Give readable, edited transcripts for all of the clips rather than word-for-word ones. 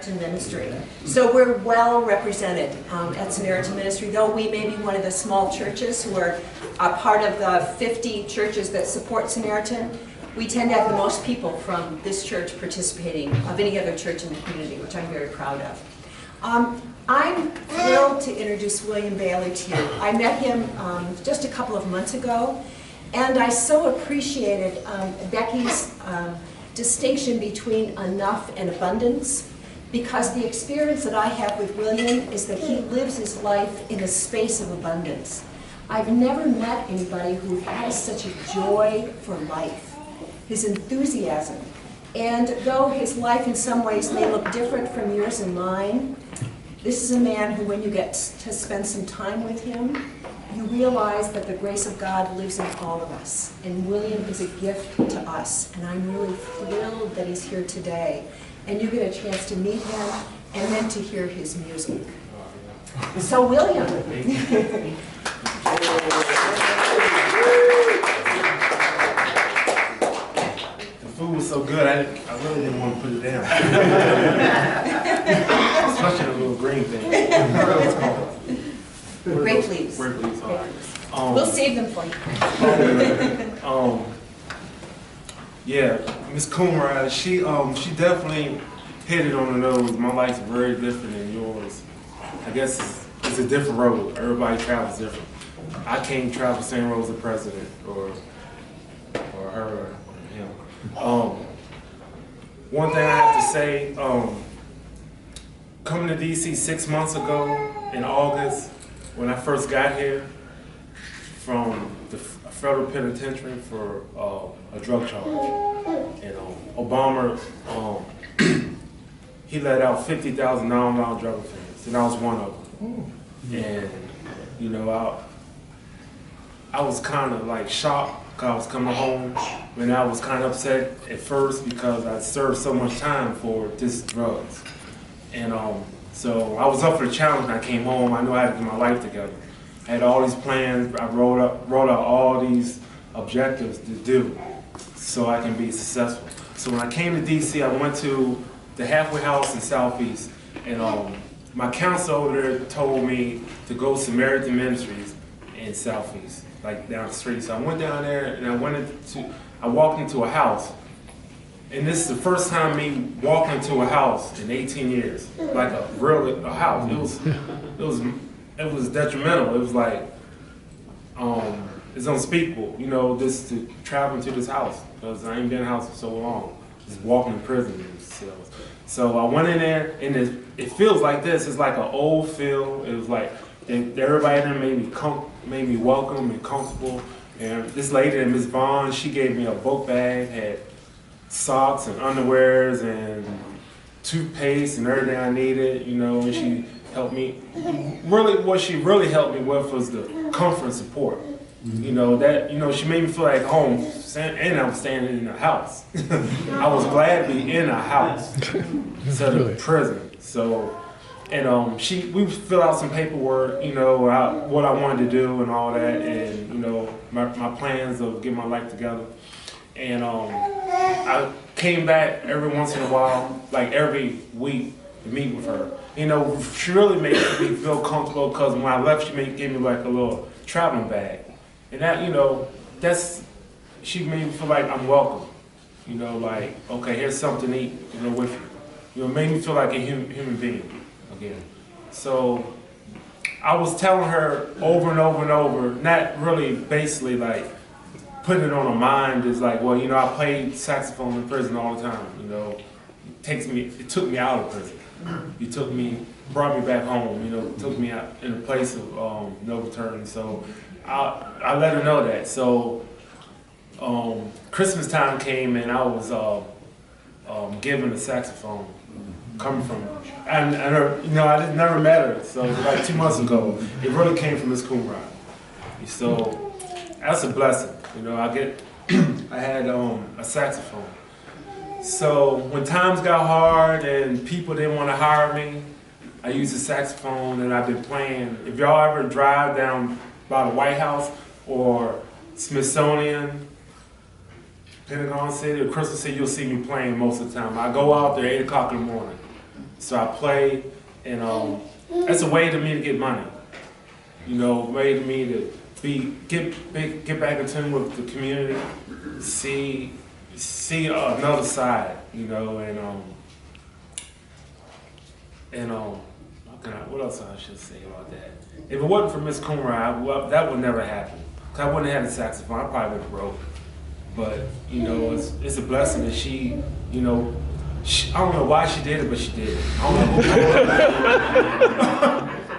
Ministry. So we're well represented at Samaritan Ministry, though we may be one of the small churches who are a part of the 50 churches that support Samaritan. We tend to have the most people from this church participating of any other church in the community, which I'm very proud of. I'm thrilled to introduce William Baily to you. I met him just a couple of months ago, and I so appreciated Becky's distinction between enough and abundance, because the experience that I have with William is that he lives his life in a space of abundance. I've never met anybody who has such a joy for life, his enthusiasm. And though his life in some ways may look different from yours and mine, this is a man who, when you get to spend some time with him, you realize that the grace of God lives in all of us. And William is a gift to us. And I'm really thrilled that he's here today. And you get a chance to meet him and then to hear his music. So William. The food was so good, I really didn't want to put it down. Especially the little green thing. Grape leaves. Grape leaves. We'll save them for you. Yeah, Miss Coonrod, she definitely hit it on the nose. My life's very different than yours. I guess it's a different road. Everybody travels different. I can't travel the same road as the president or her or him. One thing I have to say, coming to DC 6 months ago in August, when I first got here from the federal penitentiary for a drug charge. And Obama, he let out 50,000 non-violent drug offenders, and I was one of them. And you know, I was kind of like shocked because I was coming home, and I was kind of upset at first because I served so much time for this drugs. And so I was up for the challenge when I came home. I knew I had to get my life together. I had all these plans. I wrote out all these objectives to do so I can be successful. So when I came to DC, I went to the halfway house in Southeast, and my counselor over there told me to go to Samaritan Ministries in Southeast, like down the street. So I went down there and I walked into a house, and this is the first time me walking into a house in 18 years, like a house. It was detrimental. It was like, it's unspeakable, you know, just to travel into this house, because I ain't been in a house for so long, just walking in prison cells. So I went in there, and it feels like this. It's like an old feel. It was like everybody there made me welcome and comfortable. And this lady, Miss Vaughn, she gave me a book bag, had socks and underwears and toothpaste and everything I needed, you know, and she helped me. Really, what she really helped me with was the comfort and support. You know, she made me feel like home, and I'm standing in a house. I was glad to be in a house instead of prison. So, and we fill out some paperwork, you know, what I wanted to do and all that, and you know, my plans of getting my life together. And I came back every once in a while, like every week, to meet with her. You know, she really made me feel comfortable, because when I left, she gave me like a little traveling bag. And that, you know, she made me feel like I'm welcome. You know, like, okay, here's something to eat, you know, with you. You know, it made me feel like a human being again. So I was telling her over and over and over, not really basically like putting it on her mind, is like, well, you know, I played saxophone in prison all the time, you know. It took me out of prison. Brought me back home, you know, took me out in a place of no return. So I let her know that. So Christmas time came, and I was given a saxophone coming from her. And her, you know, I never met her, so like 2 months ago, it really came from Miss Coonrod. So that's a blessing, you know. I had a saxophone. So when times got hard and people didn't want to hire me, I used the saxophone, and I've been playing. If y'all ever drive down by the White House or Smithsonian, Pentagon City or Crystal City, you'll see me playing most of the time. I go out there 8 o'clock in the morning. So I play, and it's a way to me to get money. You know, a way to me to get back in tune with the community, see another side, you know, what else I should say about that? If it wasn't for Miss Coomer, that would never happen. 'Cause I wouldn't have had a saxophone. I probably would have broke. But you know, it's a blessing that she, you know, I don't know why she did it, but she did it. I don't know.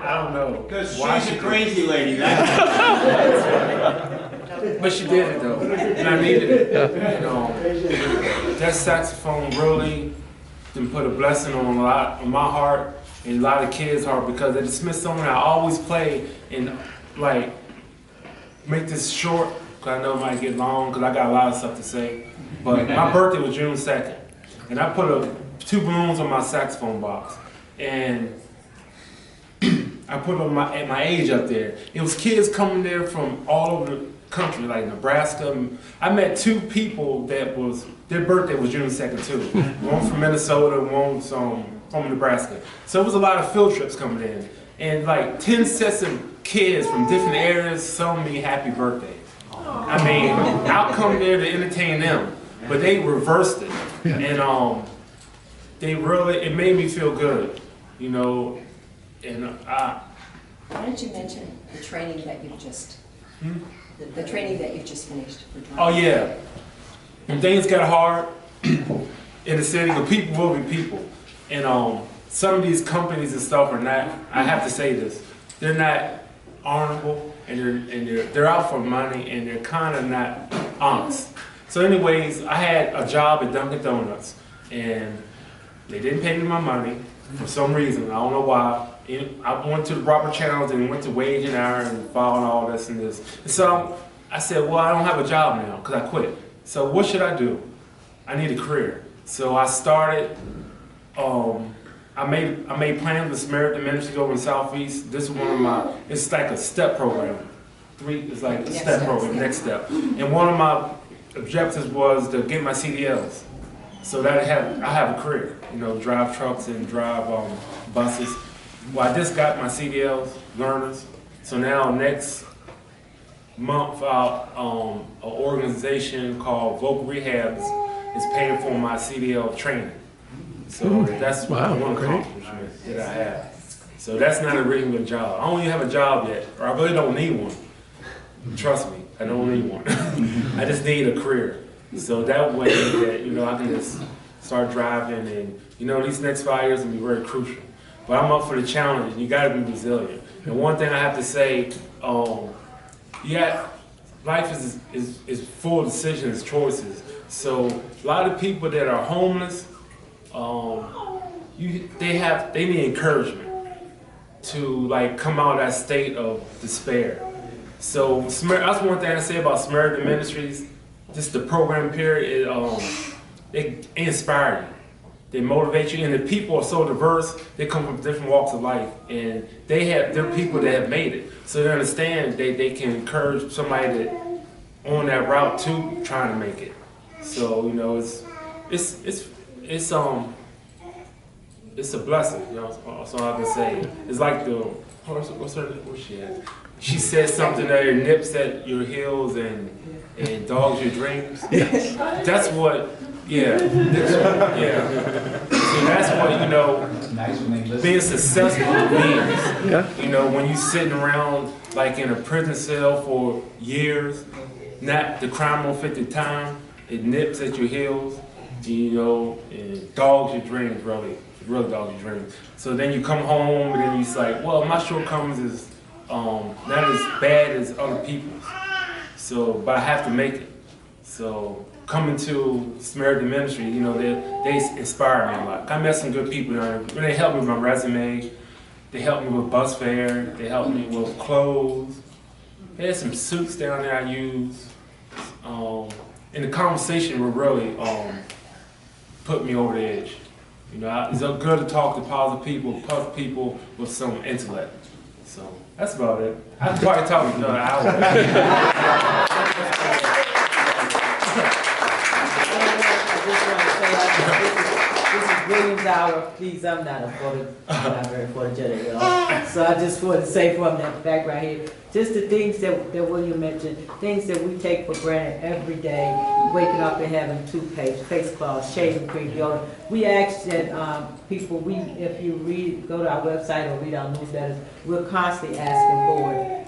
I don't know. Because she's a crazy lady. That's But she did it though, and I needed it. That saxophone really done put a blessing on my heart and a lot of kids' heart, because at the Smithsonian I always play and like make this short because I know it might get long because I got a lot of stuff to say. But my birthday was June 2nd, and I put 2 balloons on my saxophone box, and I put my age up there. It was kids coming there from all over the country, like Nebraska. I met 2 people that their birthday was June 2nd too. One from Minnesota, one from Nebraska. So it was a lot of field trips coming in, and like 10 sets of kids from different areas sung me happy birthday. I mean, I'll come there to entertain them, but they reversed it, and it made me feel good, you know. And why don't you mention the training that you've just, the training that you've just finished for driving? Oh yeah, when things got hard in the city, the people will be people, and some of these companies and stuff are not. I have to say this: they're not honorable, and they're out for money, and they're kind of not honest. So, anyways, I had a job at Dunkin' Donuts, and they didn't pay me my money for some reason. I don't know why. I went to the proper channels and went to wage and hour and filed all this and this. And so I said, well, I don't have a job now because I quit. So what should I do? I need a career. So I started, I made plans with Samaritan Ministries over in Southeast. This is one of it's like a step program. It's like a step program, next step. And one of my objectives was to get my CDLs. So that I have a career, you know, drive trucks and drive buses. Well, I just got my CDLs, learners. So now next month, an organization called Vocal Rehabs is paying for my CDL training. So that's one accomplishment that I have. So that's not a regular job. I don't even have a job yet, or I really don't need one. Trust me, I don't need one. I just need a career. So that way that, you know, I can just start driving, and, you know, these next 5 years will be very crucial. But I'm up for the challenge, and you gotta be resilient. And one thing I have to say, life is full of decisions, choices. So a lot of people that are homeless, they need encouragement to like come out of that state of despair. So that's one thing I say about Samaritan Ministries. Just the program period, they inspire you. They motivate you, and the people are so diverse. They come from different walks of life, and they're people that have made it. So they understand they can encourage somebody that on that route to trying to make it. So you know, it's a blessing. You know, that's all I can say. It's like what's she at? She said something that nips at your heels and dogs your dreams. Yes. That's what. Yeah. So that's what, you know, being successful means. Yeah. You know, when you're sitting around like in a prison cell for years, not the crime won't fit the time, it nips at your heels, you know, and dogs your dreams, really dogs your dreams. So then you come home and then you're like, well, my shortcomings is not as bad as other people's. So, but I have to make it. So coming to Samaritan Ministry, you know, they inspire me a lot. I met some good people there. They helped me with my resume. They helped me with bus fare. They helped me with clothes. They had some suits down there I used. And the conversation would really put me over the edge. You know, it's good to talk to positive people with some intellect. So that's about it. I could probably talk another hour. I just want to say, this is Williams Hour, please, I'm not very photogenic at all. So I just want to say from that back right here, just the things that William mentioned, things that we take for granted every day, waking up and having toothpaste, face cloths, shaving cream, deodorant. We ask that people, if you go to our website or read our newsletters, we're constantly asking for it.